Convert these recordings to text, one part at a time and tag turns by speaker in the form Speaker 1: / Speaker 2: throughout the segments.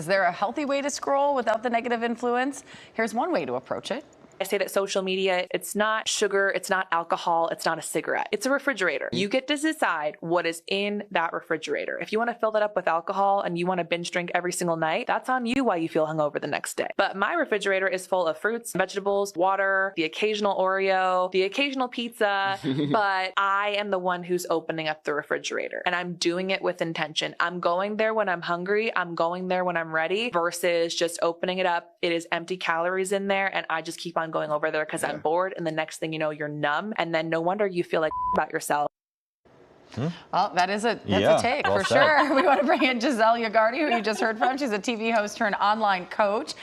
Speaker 1: there a healthy way to scroll without the negative influence? Here's one way to approach it.
Speaker 2: I say that social media, it's not sugar, it's not alcohol, it's not a cigarette. It's a refrigerator. You get to decide what is in that refrigerator. If you want to fill that up with alcohol and you want to binge drink every single night, that's on you why you feel hungover the next day. But my refrigerator is full of fruits, vegetables, water, the occasional Oreo, the occasional pizza, but I am the one who's opening up the refrigerator and I'm doing it with intention. I'm going there when I'm hungry. I'm going there when I'm ready versus just opening it up. It is empty calories in there and I just keep on going over there because I'm bored, and the next thing you know, you're numb, and then no wonder you feel like about yourself.
Speaker 1: Well, that's a take for sure. We want to bring in Giselle Yagardi, who you just heard from. She's a TV host turned online coach.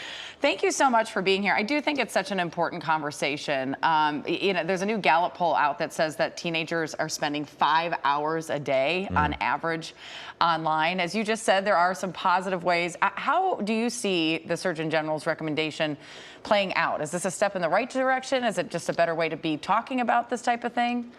Speaker 1: Thank you so much for being here. I do think it's such an important conversation. There's a new Gallup poll out that says that teenagers are spending 5 hours a day on average online. As you just said, there are some positive ways. How do you see the Surgeon General's recommendation playing out? Is this a step in the right direction? Is it just a better way to be talking about this type of thing?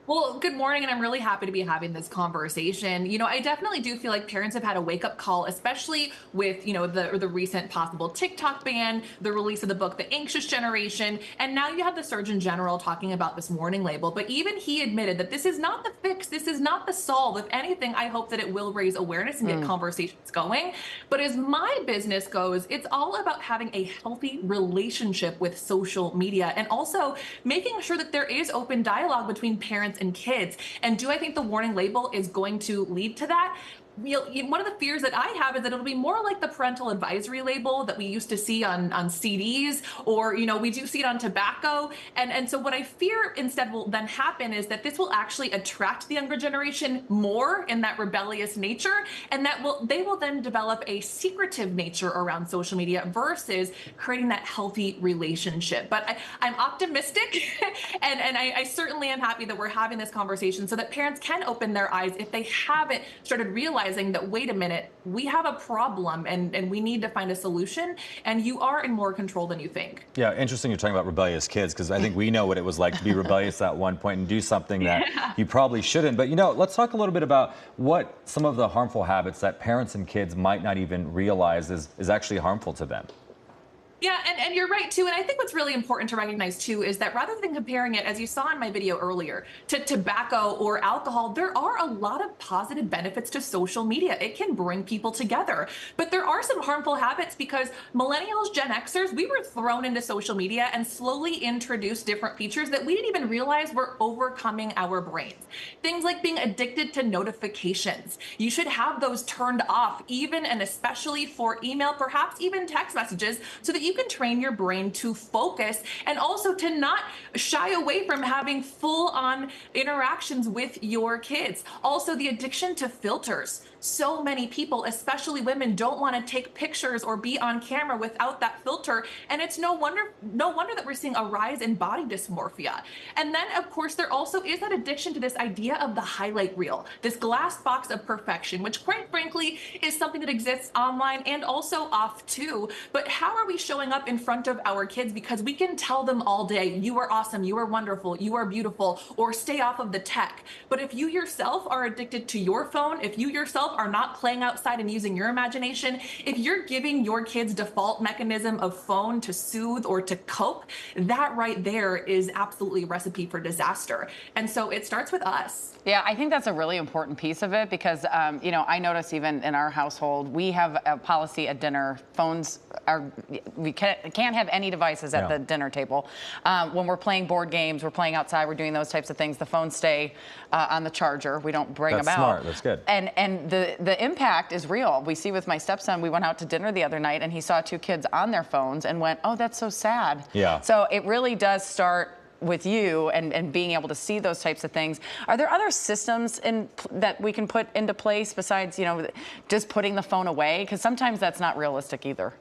Speaker 3: Well, good morning, and I'm really happy to be having this conversation. I definitely do feel like parents have had a wake-up call, especially with, the recent possible TikTok ban, the release of the book, The Anxious Generation, and now you have the Surgeon General talking about this warning label. But even he admitted that this is not the fix, this is not the solve. If anything, I hope that it will raise awareness and get conversations going. But as my business goes, it's all about having a healthy relationship with social media and also making sure that there is open dialogue between parents and kids. And do I think the warning label is going to lead to that? One of the fears that I have is that it'll be more like the parental advisory label that we used to see on CDs, or we do see it on tobacco. And so what I fear instead will then happen is that this will actually attract the younger generation more in that rebellious nature, and that they will then develop a secretive nature around social media versus creating that healthy relationship. But I'm optimistic and I certainly am happy that we're having this conversation so that parents can open their eyes if they haven't started realizing that, wait a minute, we have a problem and we need to find a solution, and you are in more control than you think.
Speaker 4: Yeah, interesting you're talking about rebellious kids, because I think we know what it was like to be rebellious at one point and do something that you probably shouldn't. But let's talk a little bit about what some of the harmful habits that parents and kids might not even realize is actually harmful to them.
Speaker 3: Yeah, and you're right too. And I think what's really important to recognize too is that rather than comparing it, as you saw in my video earlier, to tobacco or alcohol, there are a lot of positive benefits to social media. It can bring people together. But there are some harmful habits because millennials, Gen Xers, we were thrown into social media and slowly introduced different features that we didn't even realize were overcoming our brains. Things like being addicted to notifications. You should have those turned off, even and especially for email, perhaps even text messages, so that you can train your brain to focus and also to not shy away from having full-on interactions with your kids. Also, the addiction to filters. So many people, especially women, don't want to take pictures or be on camera without that filter. And it's no wonder that we're seeing a rise in body dysmorphia. And then, of course, there also is that addiction to this idea of the highlight reel, this glass box of perfection, which quite frankly is something that exists online and also off too. But how are we showing up in front of our kids? Because we can tell them all day, you are awesome, you are wonderful, you are beautiful, or stay off of the tech. But if you yourself are addicted to your phone, if you yourself are not playing outside and using your imagination, if you're giving your kids default mechanism of phone to soothe or to cope, that right there is absolutely a recipe for disaster. And so it starts with us.
Speaker 1: Yeah, I think that's a really important piece of it because, I notice even in our household, we have a policy at dinner. Phones we can't have any devices at the dinner table. When we're playing board games, we're playing outside, we're doing those types of things, the phones stay on the charger. We don't bring them out.
Speaker 4: That's smart. That's good.
Speaker 1: And the impact is real. We see with my stepson, we went out to dinner the other night and he saw 2 kids on their phones and went, oh, that's so sad.
Speaker 4: Yeah.
Speaker 1: So it really does start with you and being able to see those types of things. Are there other systems that we can put into place besides, just putting the phone away? Because sometimes that's not realistic either.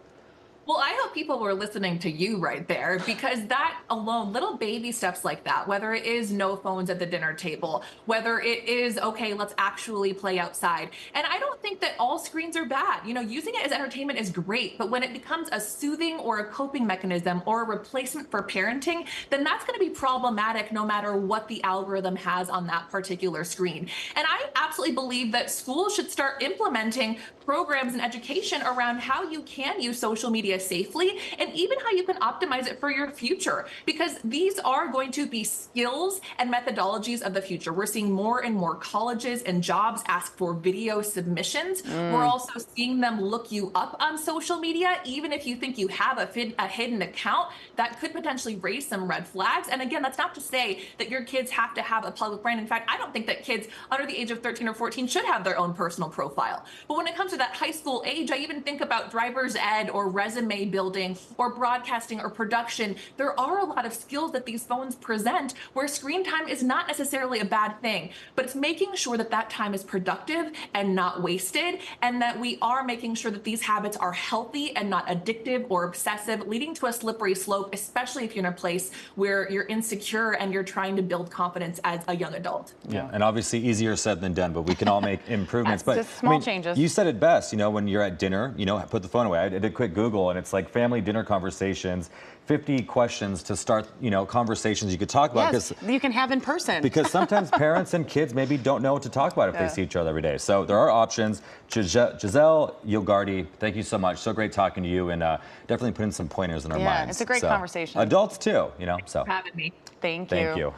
Speaker 3: Well, I hope people were listening to you right there, because that alone, little baby steps like that, whether it is no phones at the dinner table, whether it is, okay, let's actually play outside. And I don't think that all screens are bad. You know, using it as entertainment is great, but when it becomes a soothing or a coping mechanism or a replacement for parenting, then that's going to be problematic no matter what the algorithm has on that particular screen. And I absolutely believe that schools should start implementing programs and education around how you can use social media safely, and even how you can optimize it for your future, because these are going to be skills and methodologies of the future. We're seeing more and more colleges and jobs ask for video submissions. We're also seeing them look you up on social media, even if you think you have a hidden account that could potentially raise some red flags. And again, that's not to say that your kids have to have a public brand. In fact, I don't think that kids under the age of 13 or 14 should have their own personal profile. But when it comes to that high school age, I even think about driver's ed or resume building or broadcasting or production. There are a lot of skills that these phones present where screen time is not necessarily a bad thing, but it's making sure that that time is productive and not wasted, and that we are making sure that these habits are healthy and not addictive or obsessive, leading to a slippery slope, especially if you're in a place where you're insecure and you're trying to build confidence as a young adult.
Speaker 4: Yeah, and obviously easier said than done, but we can all make improvements. But
Speaker 1: just small changes.
Speaker 4: You said it best, you know, when you're at dinner, you know, put the phone away. I did a quick Google, and it's like family dinner conversations, 50 questions to start, you know, conversations you could talk about.
Speaker 1: Yes, you can have in person.
Speaker 4: Because sometimes parents and kids maybe don't know what to talk about if they see each other every day. So there are options. Giselle Yogardi, thank you so much. So great talking to you, and definitely putting some pointers in our minds.
Speaker 1: Yeah, it's a great conversation.
Speaker 4: Adults too, you know. So
Speaker 3: For having me.
Speaker 1: Thank you.
Speaker 4: thank you.